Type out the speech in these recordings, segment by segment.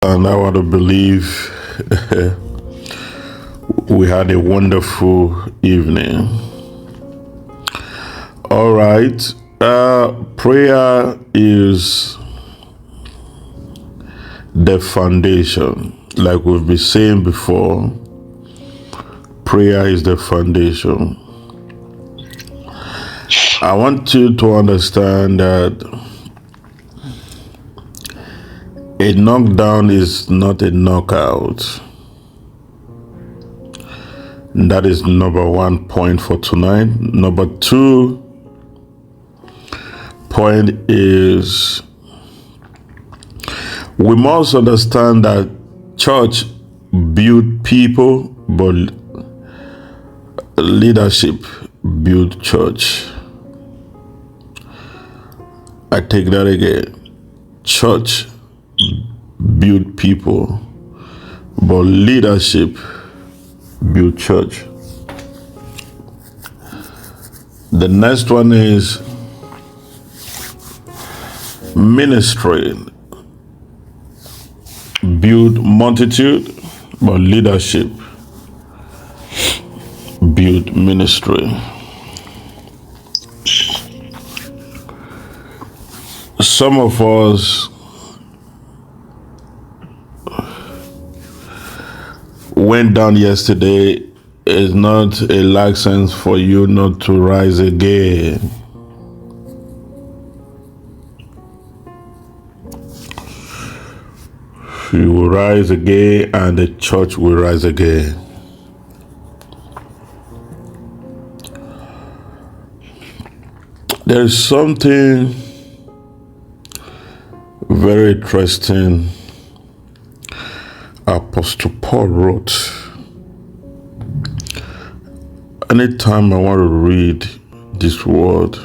And I want to believe we had a wonderful evening. All right. Prayer is the foundation. Like we've been saying before, prayer is the foundation. I want you to understand that a knockdown is not a knockout. That is number 1 point for tonight. Number 2 point is we must understand that church build people, but leadership build church. I take that again. Church build people, but leadership build church. The next one is ministry build multitude, but leadership build ministry. Some of us went down yesterday. Is not a license for you not to rise again. You will rise again, and the church will rise again. There is something very interesting Apostle Paul wrote. Anytime I want to read this word,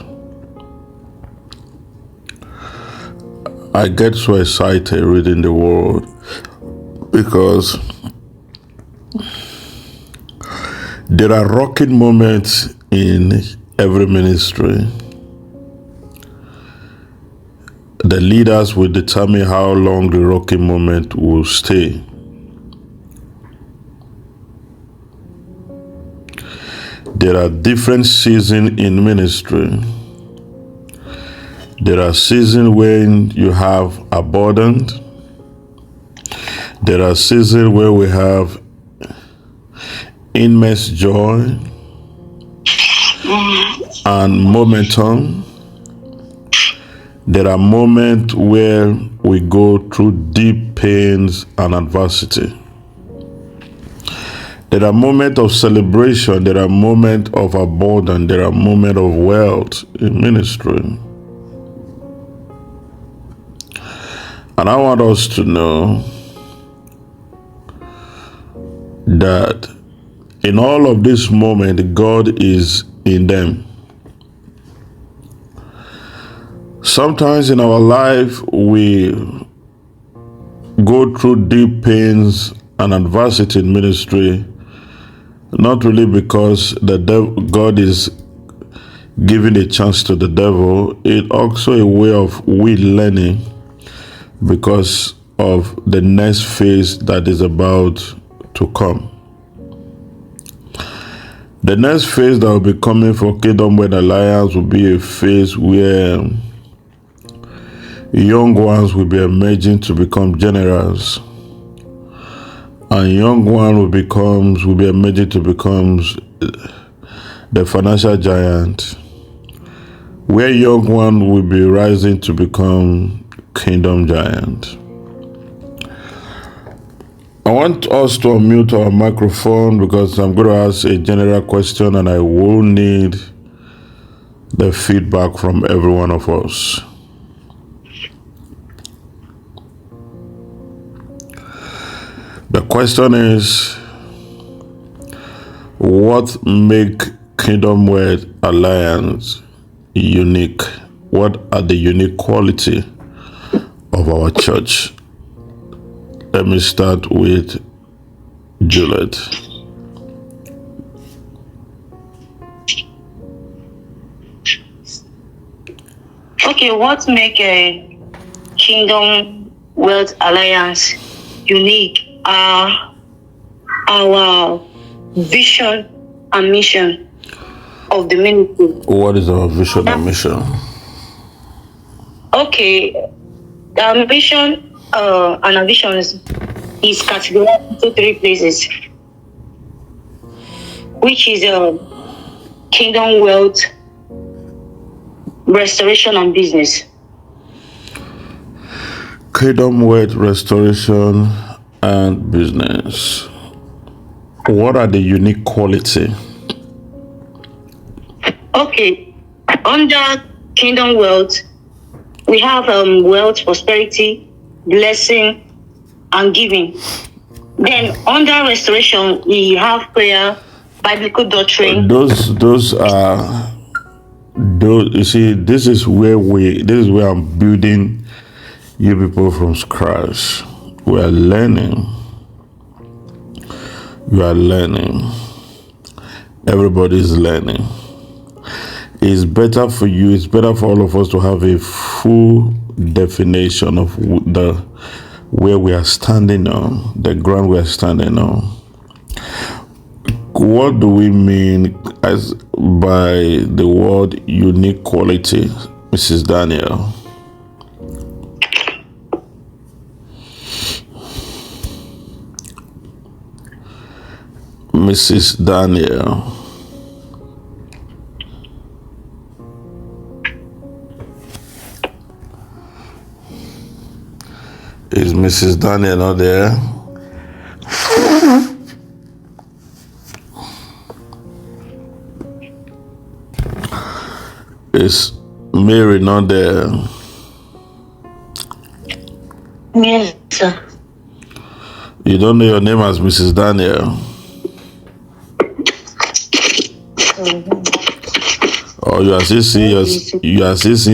I get so excited reading the word because there are rocking moments in every ministry. The leaders will determine how long the rocking moment will stay. There are different seasons in ministry. There are seasons when you have abundance. There are seasons where we have immense joy and momentum. There are moments where we go through deep pains and adversity. There are moments of celebration. There are moments of abundance. There are moments of wealth in ministry. And I want us to know that in all of this moment, God is in them. Sometimes in our life, we go through deep pains and adversity in ministry, not really because God is giving a chance to the devil. It's also a way of we learning because of the next phase that is about to come. The next phase that will be coming for Kingdom Word Alliance will be a phase where young ones will be emerging to become generals, and young one will be emerging to become the financial giant, where young one will be rising to become kingdom giant. I want us to unmute our microphone because I'm going to ask a general question and I will need the feedback from every one of us. The question is, what make Kingdom Word Alliance unique? What are the unique quality of our church? Let me start with Juliet. Okay, what make a Kingdom Wealth Alliance unique are our vision and mission of the ministry. What is our vision and mission? Okay, our mission and our vision is categorized into 3 places, which is kingdom wealth, restoration, and business. Kingdom wealth, restoration, and business. What are the unique quality? Okay, under kingdom wealth, we have wealth, prosperity, blessing, and giving. Then under restoration, we have prayer, biblical doctrine. Those are those. You see, this is where I'm building you people from scratch. We are learning. You are learning. Everybody's learning. It's better for you. It's better for all of us to have a full definition of where we are standing on, the ground we are standing on. What do we mean by the word unique quality, Mrs. Daniel? Mrs. Daniel. Is Mrs. Daniel not there? Is Mary not there? Yes, sir. You don't know your name as Mrs. Daniel? Or you are still seeing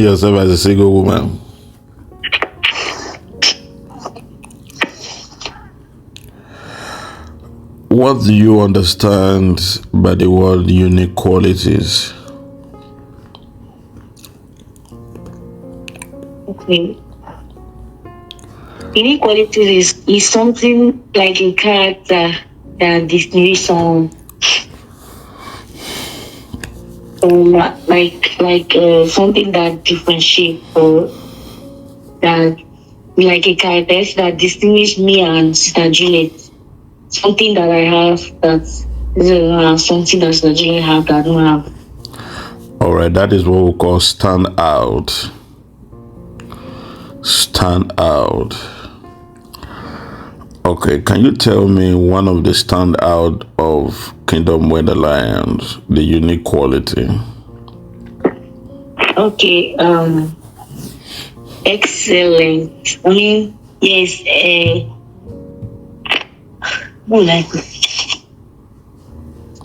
yourself as a single woman? What do you understand by the word unique qualities? Okay. Unique qualities is something like a character that distinguishes someone. Something that differentiates or that like a character that distinguishes me and Sister Juliet. Something that I have that something that Sister Juliet have that I don't have. All right, that is what we call stand out. Stand out. Okay, can you tell me one of the standout of Kingdom Wealth Alliance, the unique quality? Okay, excellent. I mean, yes,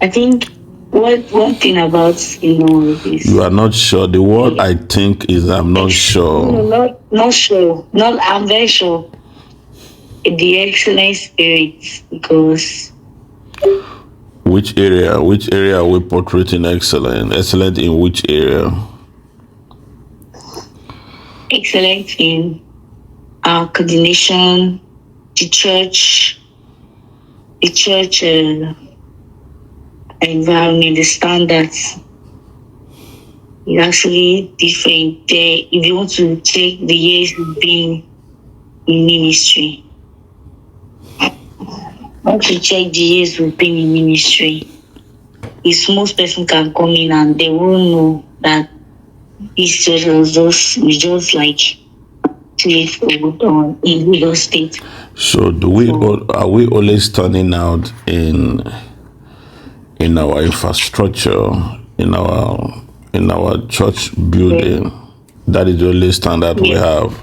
I think one thing about is you are not sure. The word I think is I'm not sure. No, not sure. Not I'm very sure. The excellent spirit, because which area are we portraying excellent in which area? Excellent in our coordination, the church environment, the standards is actually different there. If you want to take the years of being in ministry, once you check the years we've been in ministry, if most person can come in and they will know that this church was just like 2 years old or in Lagos State. So are we always standing out in our infrastructure, in our church building? Yeah. That is the only standard we have.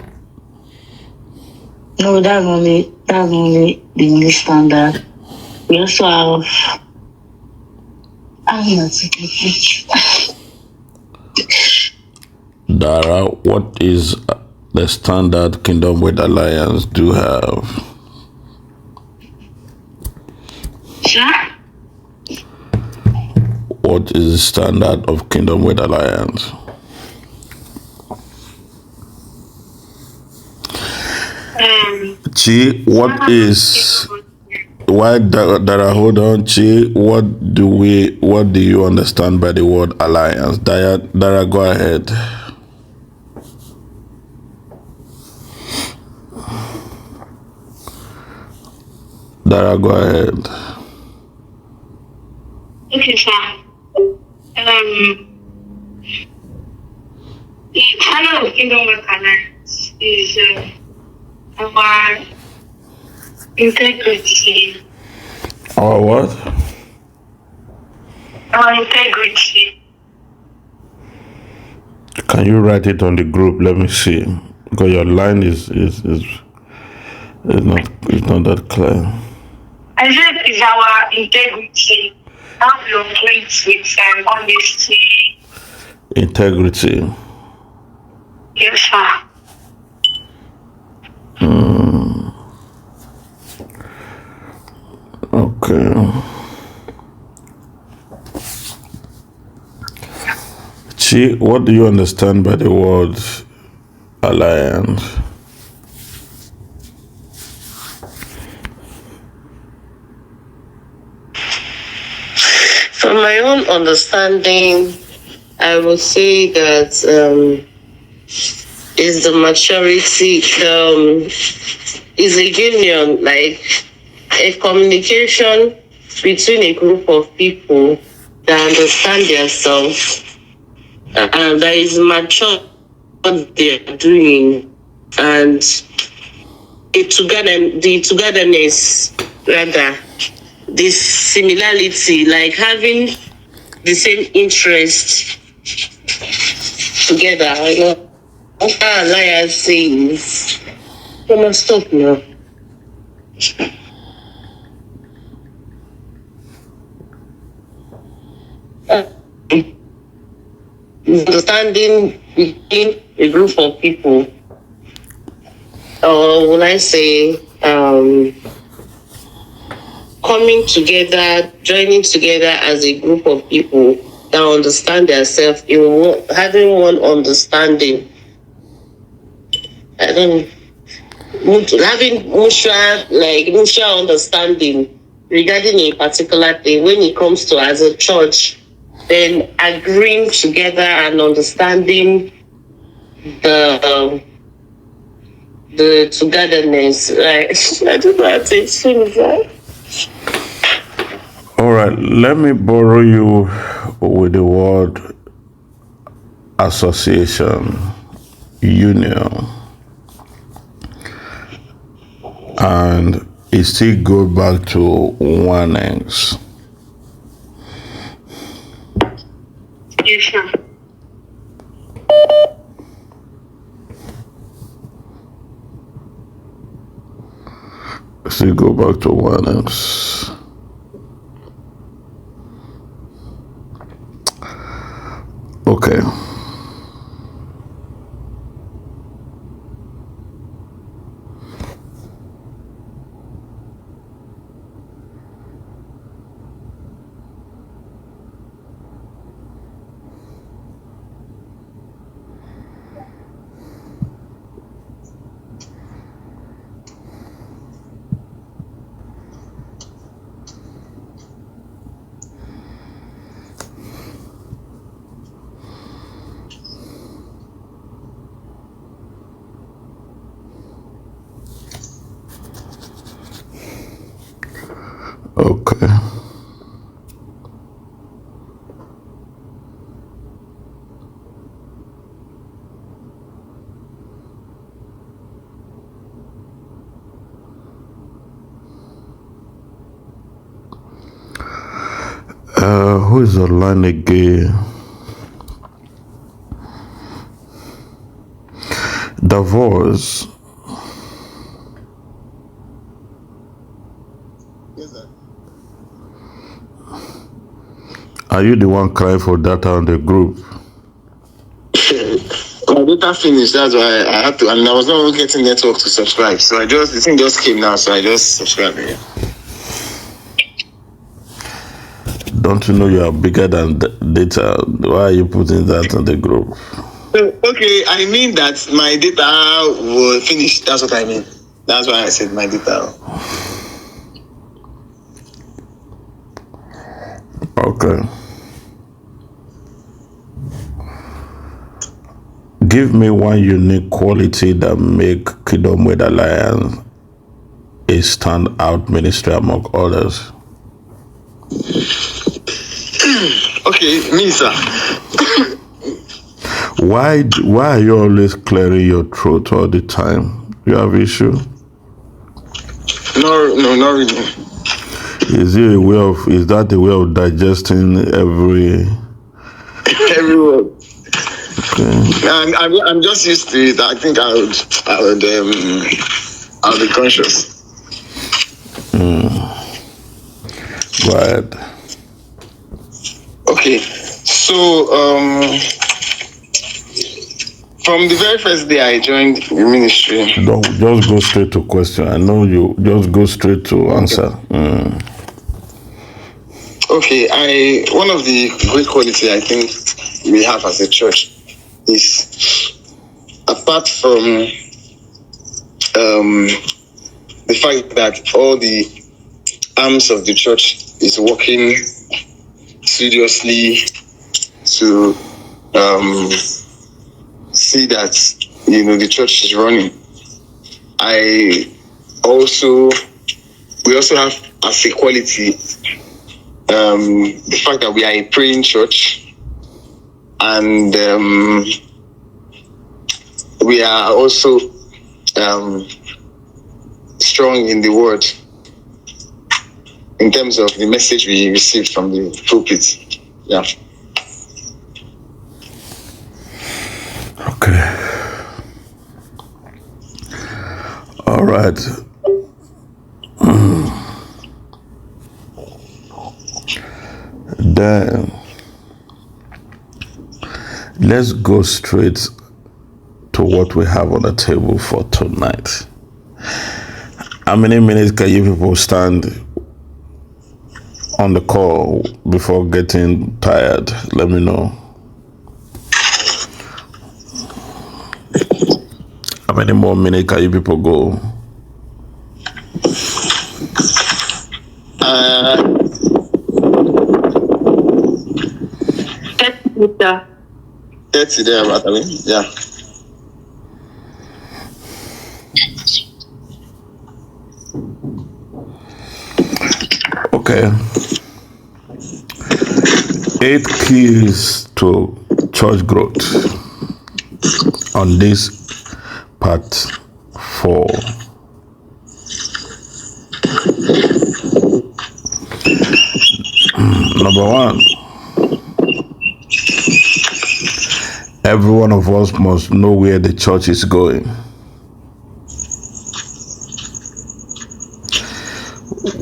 No, that's only the only standard. We also have Dara, what is the standard Kingdom Wealth Alliance do have? Sure. What is the standard of Kingdom Wealth Alliance? Chi, what is why Dara? Hold on, Chi. What do you understand by the word alliance? Dara, go ahead. Dara, go ahead. Okay, sir. The Father of Kingdom Work Alliance is our integrity. Our what? Our integrity. Can you write it on the group? Let me see. Because your line is not that clear. I said it's our integrity. How we operate with honesty. Integrity. Yes, sir. Okay. Chi, what do you understand by the word alliance? From my own understanding, I would say that is the maturity, is a union, like a communication between a group of people that understand themselves and that is mature what they are doing, and the togetherness, rather, this similarity, like having the same interest together. You know, our alliance says, "Come on, stop now." Understanding between a group of people, or when I say coming together, joining together as a group of people that understand themselves, having one understanding. I don't having mutual understanding regarding a particular thing when it comes to as a church, then agreeing together and understanding the togetherness. Right? I don't know how to explain that. All right, let me borrow you with the word association, union, and it still goes back to oneness. Yes, sir. Still go back to oneness. Okay. Okay. Who is online again? Divorce. Yes, sir. Are you the one crying for data on the group? My data finished. That's why I had to, and I was not even getting network to subscribe. So the thing just came now, so I just subscribed. Yeah. Don't you know you are bigger than data? Why are you putting that on the group? So, okay, I mean that my data will finish. That's what I mean. That's why I said my data. Okay. Give me one unique quality that make Kingdom With Alliance a standout ministry among others. Okay, me, sir. Why are you always clearing your throat all the time? You have issue? No, not really. Is that a way of digesting every? Everyone. Okay. I'm just used to it. I think I'll be conscious. Right. Okay, so from the very first day I joined the ministry. Don't just go straight to question. I know you just go straight to answer. Okay, one of the great quality I think we have as a church is, apart from the fact that all the arms of the church is working seriously to see that the church is running. We also have as a quality the fact that we are a praying church, and we are also strong in the word in terms of the message we receive from the pulpit. Yeah. Okay. All right. Then let's go straight to what we have on the table for tonight. How many minutes can you people stand on the call before getting tired? Let me know. How many more minutes can you people go? 30 there, Natalie. Yeah. Okay. 8 keys to church growth on this part 4. Number 1, every one of us must know where the church is going.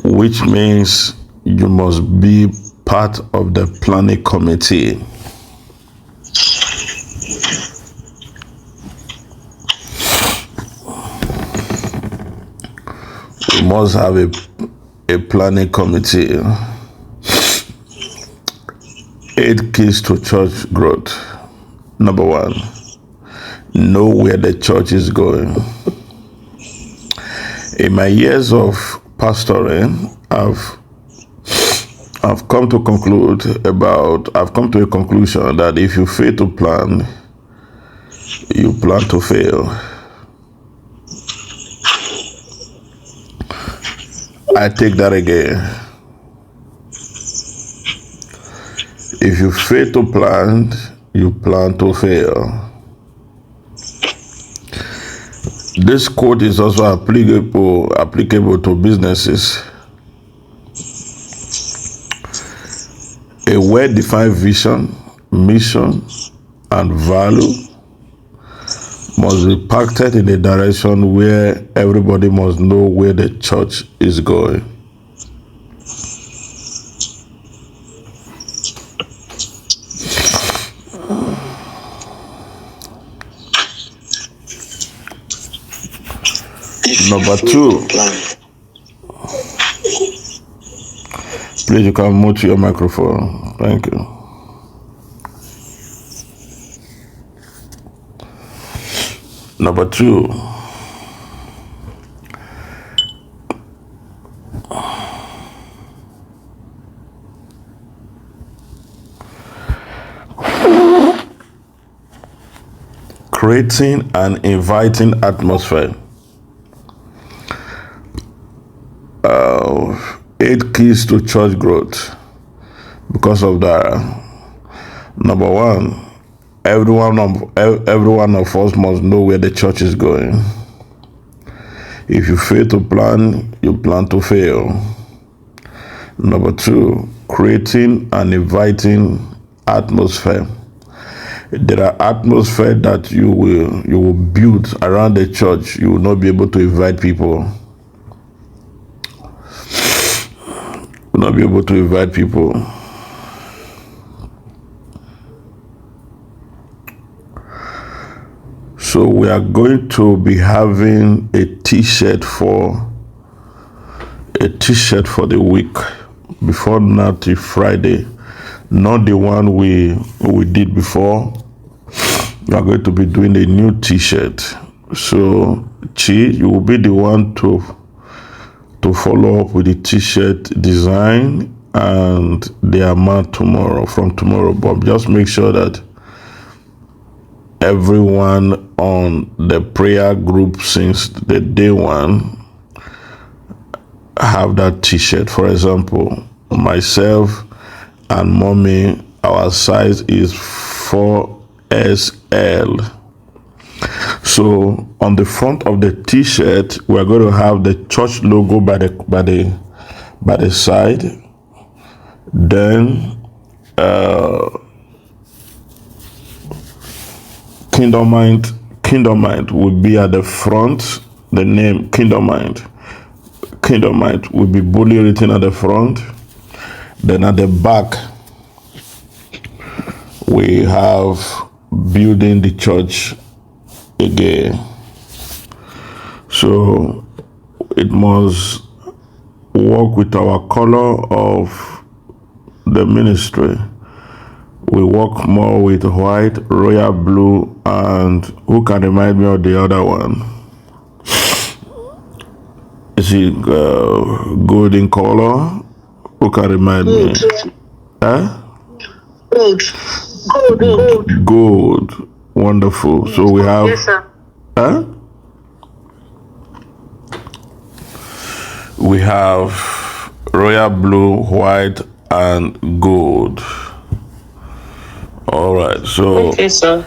Which means you must be part of the planning committee. We must have a planning committee. 8 keys to church growth. Number 1, know where the church is going. In my years of pastoring, I've come to a conclusion that if you fail to plan, you plan to fail. I take that again. If you fail to plan, you plan to fail. This quote is also applicable to businesses. A well-defined vision, mission, and value must be packed in a direction where everybody must know where the church is going. Number 2, please, you can mute your microphone. Thank you. Number 2, creating an inviting atmosphere. 8 keys to church growth. Because of that, number one, every one of us must know where the church is going. If you fail to plan, you plan to fail. Number two, creating an inviting atmosphere. There are atmosphere that you will build around the church. You will not be able to invite people. You will not be able to invite people. So we are going to be having a t-shirt for the week before now till Friday. Not the one we did before. We are going to be doing a new t-shirt. So Chi, you will be the one to follow up with the t-shirt design and the amount from tomorrow. But just make sure that everyone on the prayer group since the day one have that t-shirt. For example, myself and mommy, our size is 4SL. So on the front of the t-shirt, we're going to have the church logo by the side. Then Kingdom Mind will be at the front. The name Kingdom Mind will be boldly written at the front. Then at the back, we have building the church again. So it must work with our color of the ministry. We work more with white, royal blue, and who can remind me of the other one? Is it golden color? Who can remind me? Huh? Gold. Wonderful. So we have. Yes, sir. Huh? We have royal blue, white, and gold. All right. So. Okay, sir.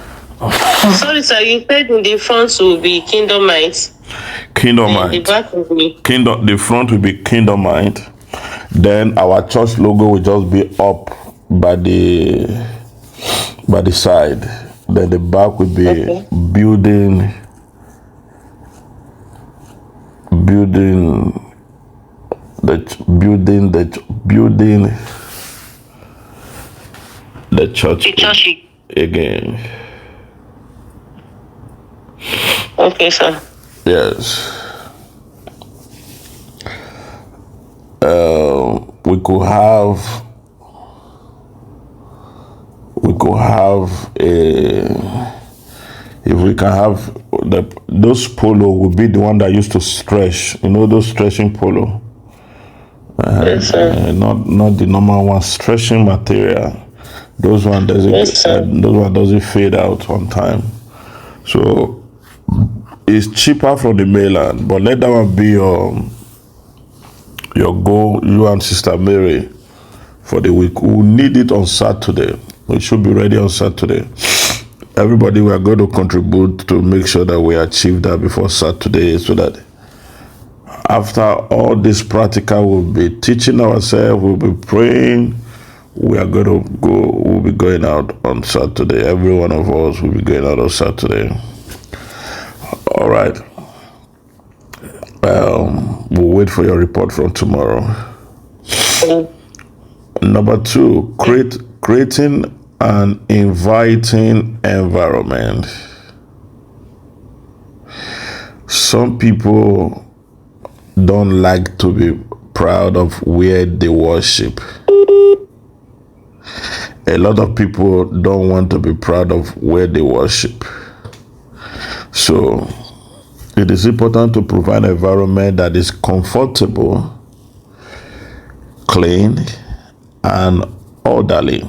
Sorry, sir. You said in the front will be Kingdom Mind. Kingdom The Mind. back will be The front will be Kingdom Mind. Then our church logo will just be up by the side. Then the back will be okay. building the church again. Okay, sir. Yes. We could have if we can have those polo would be the one that used to stretch. You know those stretching polo. Yes, sir. Not the normal one, stretching material. Those one doesn't fade out on time. So it's cheaper from the mainland, but let that one be your goal, you and Sister Mary, for the week. We'll need it on Saturday. We should be ready on Saturday. Everybody, we are going to contribute to make sure that we achieve that before Saturday, so that after all this practical, we'll be teaching ourselves, we'll be praying. We'll be going out on Saturday. Every one of us will be going out on Saturday. All right. We'll wait for your report from tomorrow. Number 2, creating an inviting environment. Some people don't like to be proud of where they worship. A lot of people don't want to be proud of where they worship. So it is important to provide an environment that is comfortable, clean, and orderly.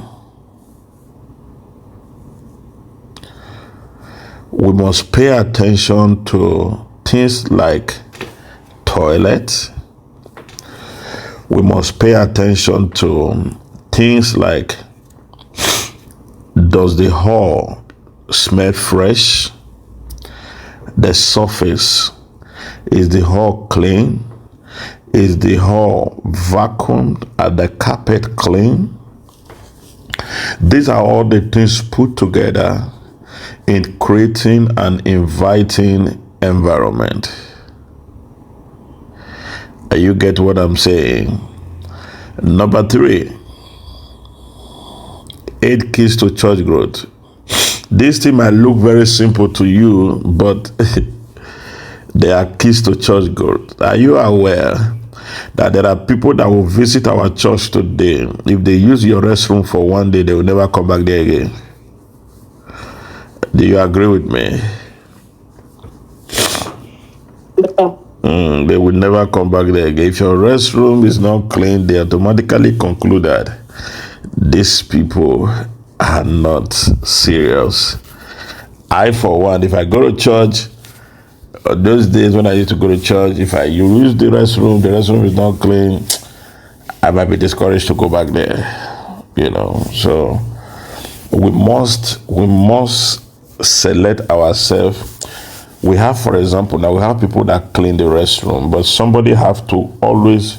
We must pay attention to things like toilet. We must pay attention to things like, does the hall smell fresh? The surface, is the hall clean? Is the hall vacuumed? Are the carpet clean? These are all the things put together in creating an inviting environment. You get what I'm saying? Number 3, 8 keys to church growth. This thing might look very simple to you, but they are keys to church growth. Are you aware that there are people that will visit our church today? If they use your restroom for one day, they will never come back there again. Do you agree with me? They will never come back there again. If your restroom is not clean, they automatically conclude that these people are not serious. I, for one, if I go to church, those days when I used to go to church, if you use the restroom is not clean, I might be discouraged to go back there. So we must select ourselves. We have, for example, now we have people that clean the restroom, but somebody have to always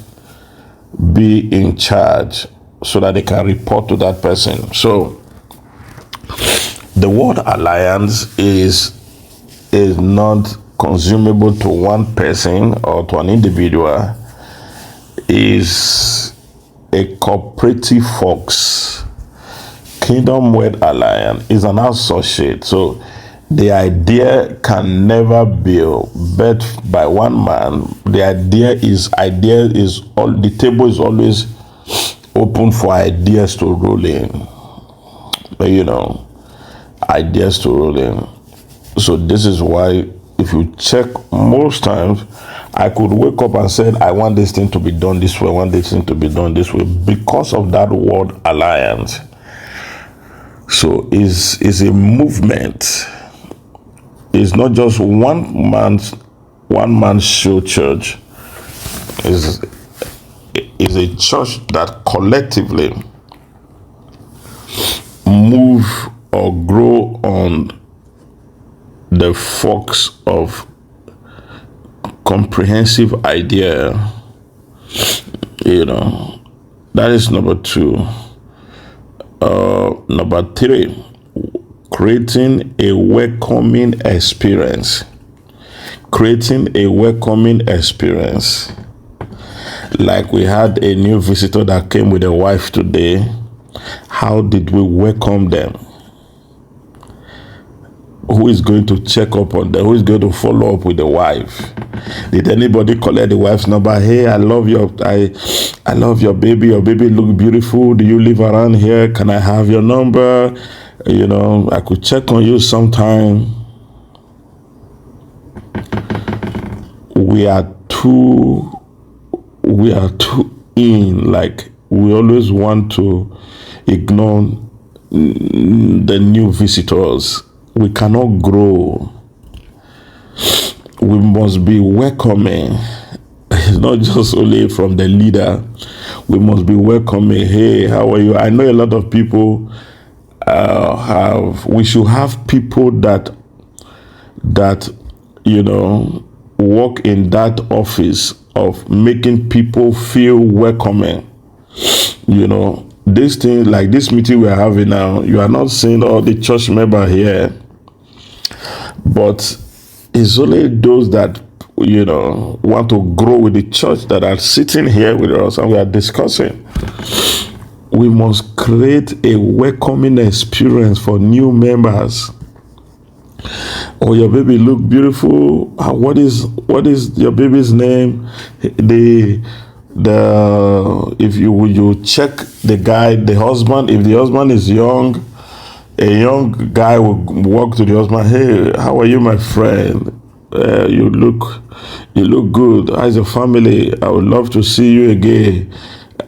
be in charge so that they can report to that person. So the word alliance is not consumable to one person or to an individual. Is a cooperative force. Kingdom Word Alliance is an associate. So the idea can never be bet by one man. The table is always open for ideas to roll in. Ideas to roll in. So this is why, if you check, most times I could wake up and say, I want this thing to be done this way, I want this thing to be done this way, because of that word alliance. So is a movement. It's not just one man's show church. Is a church that collectively move or grow on the forks of comprehensive idea. That is number 2. Number 3, creating a welcoming experience. Creating a welcoming experience. Like we had a new visitor that came with a wife today. How did we welcome them? Who is going to check up on them? Who is going to follow up with the wife? Did anybody collect the wife's number? Hey, I love your baby. Your baby look beautiful. Do you live around here? Can I have your number? I could check on you sometime. We are too in, like we always want to ignore the new visitors. We cannot grow. We must be welcoming. It's not just only from the leader. We must be welcoming. Hey, how are you? I know a lot of people we should have people that work in that office of making people feel welcoming. This thing, like this meeting we are having now, you are not seeing all the church members here, but it's only those that want to grow with the church that are sitting here with us and we are discussing. We must create a welcoming experience for new members. Oh, your baby look beautiful. What is your baby's name? If you check the guy, the husband, if the husband is young, a young guy will walk to the husband. Hey, how are you, my friend? You look good. How's your family? I would love to see you again.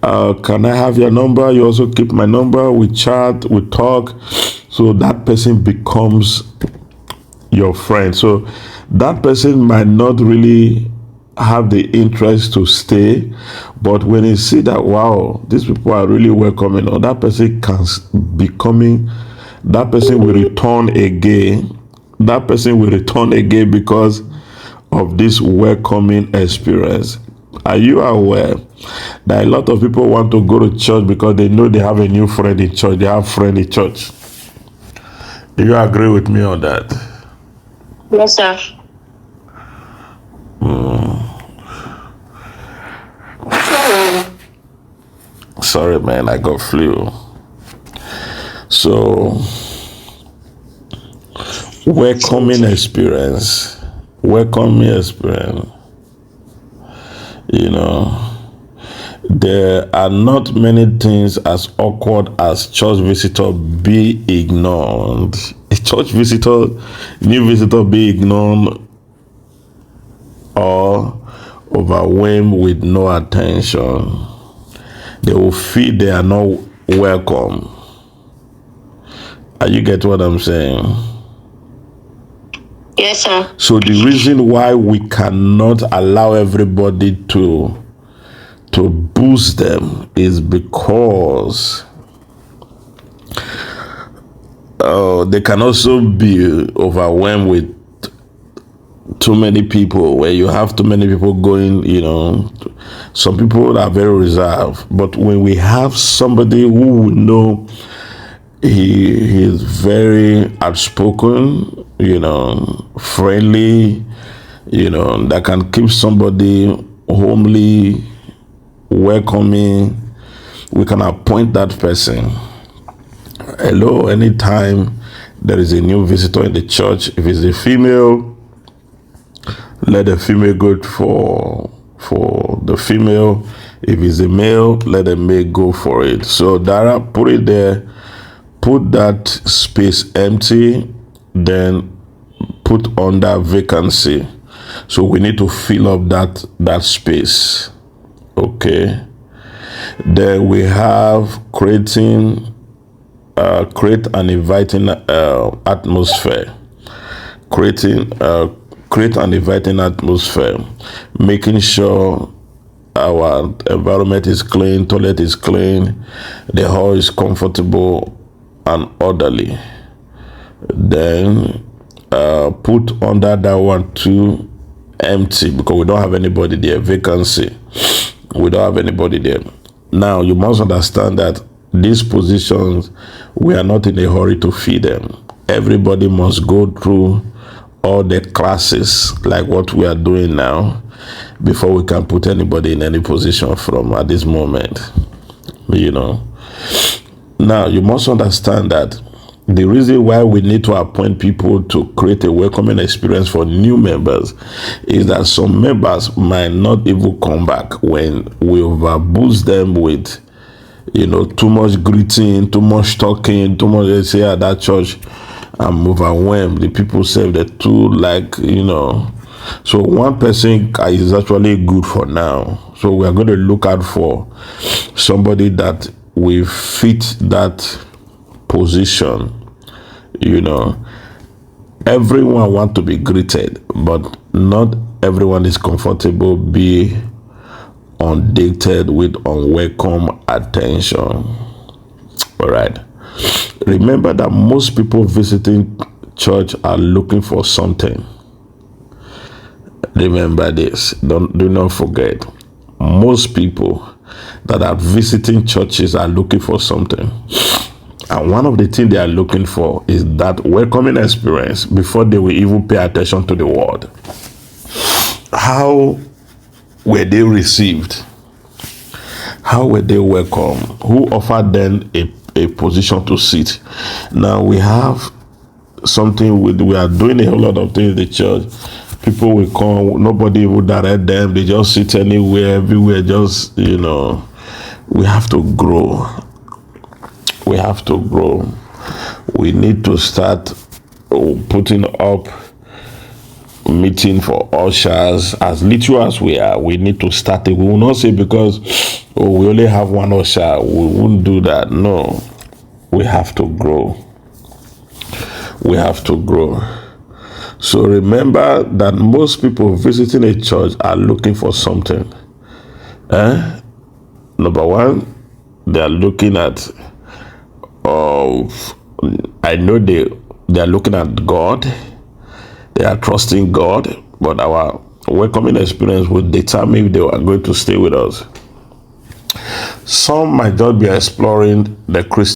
Can I have your number? You also keep my number. We chat, we talk. So that person becomes your friend. So that person might not really have the interest to stay, but when you see that, wow, these people are really welcoming, or that person can be coming, that person will return again. That person will return again because of this welcoming experience. Are you aware that a lot of people want to go to church because they know they have a new friend in church, they have friend in church? Do you agree with me on that? Yes, sir. Sorry, man, I got flu. So, welcoming experience. Welcoming experience. You know, there are not many things as awkward as church visitor be ignored. A church visitor, new visitor be ignored or overwhelmed with no attention. They will feel they are not welcome. Are you get what I'm saying? Yes, sir. So the reason why we cannot allow everybody to boost them is because they can also be overwhelmed with too many people. Where you have too many people going, you know, some people are very reserved, but when we have somebody who we know he is very outspoken, you know, friendly, you know, that can keep somebody homely, welcoming, we can appoint that person. Hello, anytime there is a new visitor in the church, if it's a female, let the female go for the female. If it's a male, let the male go for it. So Dara, put it there, put that space empty, then put on that vacancy. So we need to fill up that space. Okay. Then we have create an inviting atmosphere. Create an inviting atmosphere, making sure our environment is clean, toilet is clean, the hall is comfortable and orderly. Then put under that one too empty, because we don't have anybody there, vacancy. We don't have anybody there. Now you must understand that these positions, we are not in a hurry to feed them. Everybody must go through all the classes like what we are doing now before we can put anybody in any position from at this moment, you know. Now you must understand that the reason why we need to appoint people to create a welcoming experience for new members is that some members might not even come back when we overboost them with, you know, too much greeting, too much talking, too much. They say at that church, I'm overwhelmed. The people say the two, like, you know. So one person is actually good for now. So we are going to look out for somebody that will fit that position. You know, everyone want to be greeted, but not everyone is comfortable be undicted with unwelcome attention. All right. Remember that most people visiting church are looking for something. Remember this. Do not forget. Most people that are visiting churches are looking for something. And one of the things they are looking for is that welcoming experience before they will even pay attention to the word. How were they received? How were they welcome? Who offered them a position to sit? Now we have something we are doing a whole lot of things in the church. People will come, nobody will direct them, they just sit anywhere, everywhere, just, you know. We have to grow. We have to grow. We need to start putting up meeting for ushers. As little as we are, we need to start it. We will not say because we only have one usher, we won't do that. No, we have to grow. We have to grow. So remember that most people visiting a church are looking for something. Number one, they are looking at, I know they are looking at God, they are trusting God, but our welcoming experience will determine if they are going to stay with us. Some might just be exploring the Christian